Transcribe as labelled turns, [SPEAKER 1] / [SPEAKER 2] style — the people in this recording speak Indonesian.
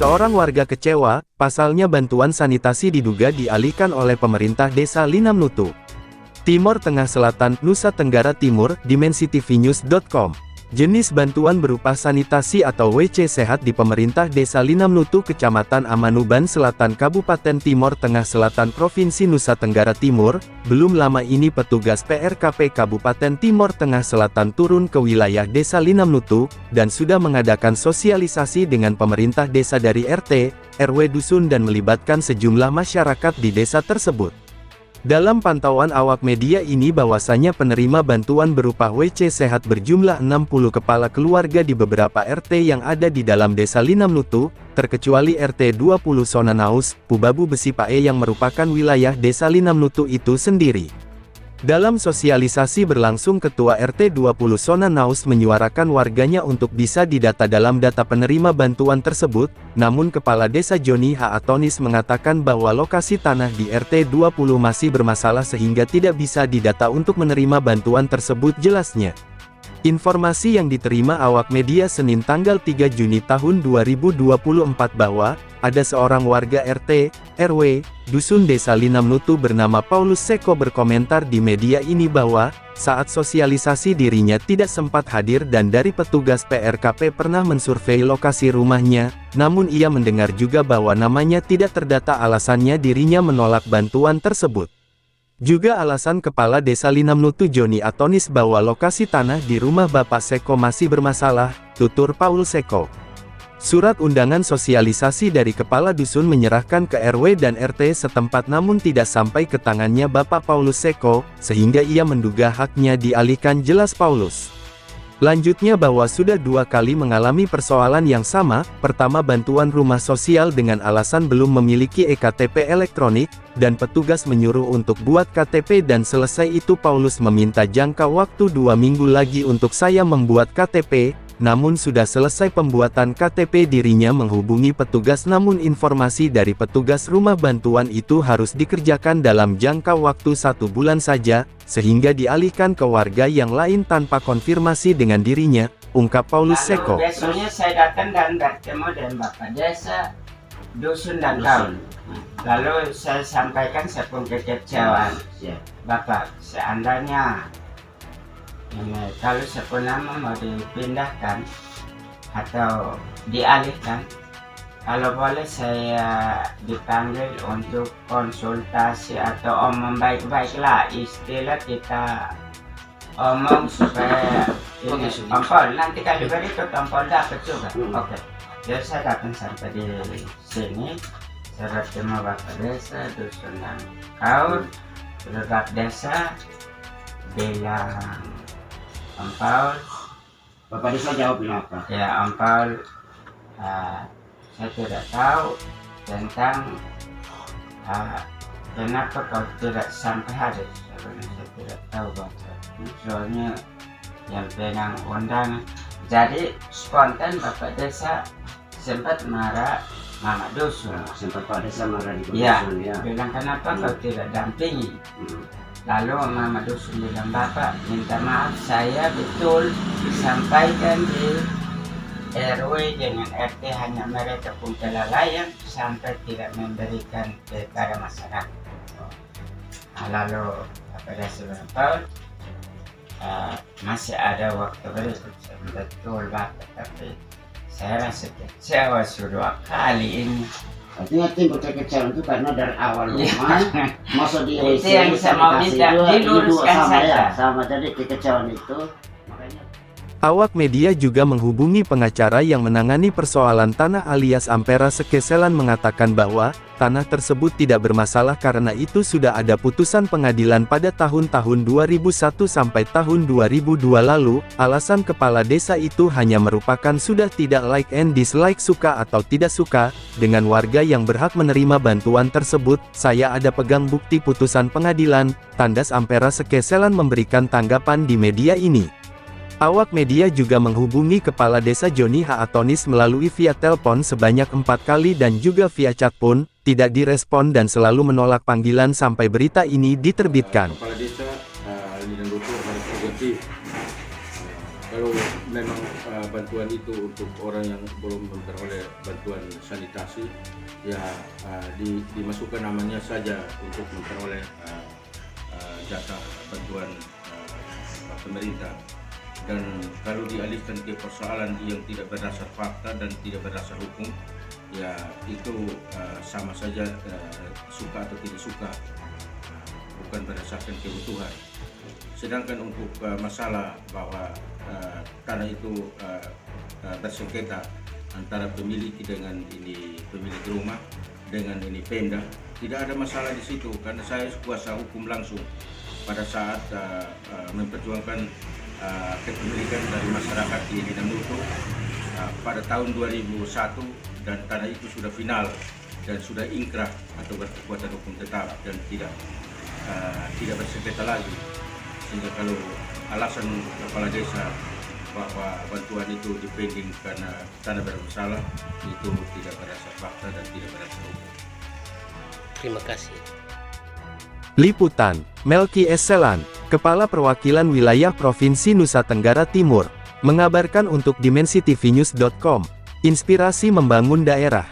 [SPEAKER 1] Seorang warga kecewa, pasalnya bantuan sanitasi diduga dialihkan oleh pemerintah desa Linamnutu, Timor Tengah Selatan, Nusa Tenggara Timur, dimensitv.news.com. Jenis bantuan berupa sanitasi atau WC sehat di pemerintah desa Linamnutu, Kecamatan Amanuban Selatan, Kabupaten Timor Tengah Selatan, Provinsi Nusa Tenggara Timur. Belum lama ini petugas PRKP Kabupaten Timor Tengah Selatan turun ke wilayah desa Linamnutu, dan sudah mengadakan sosialisasi dengan pemerintah desa dari RT, RW dusun dan melibatkan sejumlah masyarakat di desa tersebut. Dalam pantauan awak media ini bahwasanya penerima bantuan berupa WC sehat berjumlah 60 kepala keluarga di beberapa RT yang ada di dalam desa Linamnutu, terkecuali RT 20 Sonanaus, Pubabu Besi Pae yang merupakan wilayah desa Linamnutu itu sendiri. Dalam sosialisasi berlangsung, Ketua RT 20 Sonanaus menyuarakan warganya untuk bisa didata dalam data penerima bantuan tersebut, namun Kepala Desa Joni H. Atonis mengatakan bahwa lokasi tanah di RT 20 masih bermasalah sehingga tidak bisa didata untuk menerima bantuan tersebut, jelasnya. Informasi yang diterima awak media Senin tanggal 3 Juni tahun 2024 bahwa ada seorang warga RT, RW, dusun desa Linamnutu bernama Paulus Seko berkomentar di media ini bahwa saat sosialisasi dirinya tidak sempat hadir dan dari petugas PRKP pernah mensurvei lokasi rumahnya, namun ia mendengar juga bahwa namanya tidak terdata, alasannya dirinya menolak bantuan tersebut. Juga alasan Kepala Desa Linamnutu Joni Atonis bahwa lokasi tanah di rumah Bapak Seko masih bermasalah, tutur Paul Seko. Surat undangan sosialisasi dari Kepala Dusun menyerahkan ke RW dan RT setempat namun tidak sampai ke tangannya Bapak Paulus Seko, sehingga ia menduga haknya dialihkan, jelas Paulus. Lanjutnya bahwa sudah 2 kali mengalami persoalan yang sama, pertama bantuan rumah sosial dengan alasan belum memiliki EKTP elektronik, dan petugas menyuruh untuk buat KTP dan selesai itu Paulus meminta jangka waktu 2 minggu lagi untuk saya membuat KTP, namun sudah selesai pembuatan KTP dirinya menghubungi petugas namun informasi dari petugas rumah bantuan itu harus dikerjakan dalam jangka waktu 1 bulan saja, sehingga dialihkan ke warga yang lain tanpa konfirmasi dengan dirinya, ungkap Paulus Seko.
[SPEAKER 2] Besoknya saya datang dan bertemu dengan Bapak Desa, dusun dan kawan. Lalu saya sampaikan sepung kekecewaan, Bapak, seandainya ini, kalau sepuluh nama mau dipindahkan atau dialihkan, kalau boleh saya dipanggil untuk konsultasi atau omong baik-baiklah, istilah kita omong supaya ini tompol, nanti kalau berikut tompol dapat juga. Oke. Jadi saya datang sampai di sini, saya bertemu Bapak Desa, dusun dan kawan. Bapak Desa bilang, Ampal,
[SPEAKER 3] Bapak Desa jawabnya apa?
[SPEAKER 2] Ya Ampal, saya tidak tahu tentang kenapa kau tidak sampai hadir. Sebenarnya saya tidak tahu Bapak, soalnya yang pegang undangan. Jadi spontan Bapak Desa sempat marah Mama Dusun.
[SPEAKER 3] Sempat Pak Desa marah di
[SPEAKER 2] Ya,
[SPEAKER 3] Dusun, ya.
[SPEAKER 2] bilang kenapa kau tidak dampingi. Lalu Mama Dusun bilang, Bapak minta maaf, saya betul disampaikan di RW dengan RT hanya mereka pun kelalaian sampai tidak memberikan kepada masyarakat. Lalu Bapak Desa bilang, masih ada waktu berikut. Betul Bapak, tapi saya rasa kecewa sudah kali ini.
[SPEAKER 3] Artinya timbul kekecewaan itu karena dari awal rumah masuk di
[SPEAKER 2] itu yang saya mau minta diluruskan saja.
[SPEAKER 3] Sama jadi kekecewaan itu makanya.
[SPEAKER 1] Awak media juga menghubungi pengacara yang menangani persoalan tanah alias Ampera Sekeselan mengatakan bahwa tanah tersebut tidak bermasalah karena itu sudah ada putusan pengadilan pada tahun-tahun 2001 sampai tahun 2002 lalu. Alasan kepala desa itu hanya merupakan sudah tidak like and dislike, suka atau tidak suka dengan warga yang berhak menerima bantuan tersebut. Saya ada pegang bukti putusan pengadilan, tandas Ampera Sekeselan memberikan tanggapan di media ini. Awak media juga menghubungi Kepala Desa Joni H. Atonis melalui via telepon sebanyak 4 kali dan juga via chat pun, tidak direspon dan selalu menolak panggilan sampai berita ini diterbitkan.
[SPEAKER 4] Kepala Desa Linamnutu harus berhenti. Kalau memang bantuan itu untuk orang yang belum memperoleh bantuan sanitasi, ya dimasukkan namanya saja untuk memperoleh jatah bantuan pemerintah. Dan kalau dialihkan ke persoalan yang tidak berdasar fakta dan tidak berdasar hukum, ya itu sama saja suka atau tidak suka, bukan berdasarkan kebutuhan. Sedangkan untuk masalah bahwa tanah itu bersengketa antara pemilik dengan ini pemilik rumah dengan ini Pemda, tidak ada masalah di situ karena saya kuasa hukum langsung pada saat memperjuangkan kepemilikan dari masyarakat di Linam Nutu pada tahun 2001, dan tanah itu sudah final dan sudah ingkrah atau berkekuatan hukum tetap dan tidak bersengketa lagi. Sehingga kalau alasan kepala desa bahwa bantuan itu dipending karena tanah bermasalah, itu tidak berdasar fakta dan tidak berdasar hukum.
[SPEAKER 5] Terima kasih.
[SPEAKER 1] Liputan, Melki Esselan, Kepala Perwakilan Wilayah Provinsi Nusa Tenggara Timur, mengabarkan untuk DimensiTVNews.com, inspirasi membangun daerah.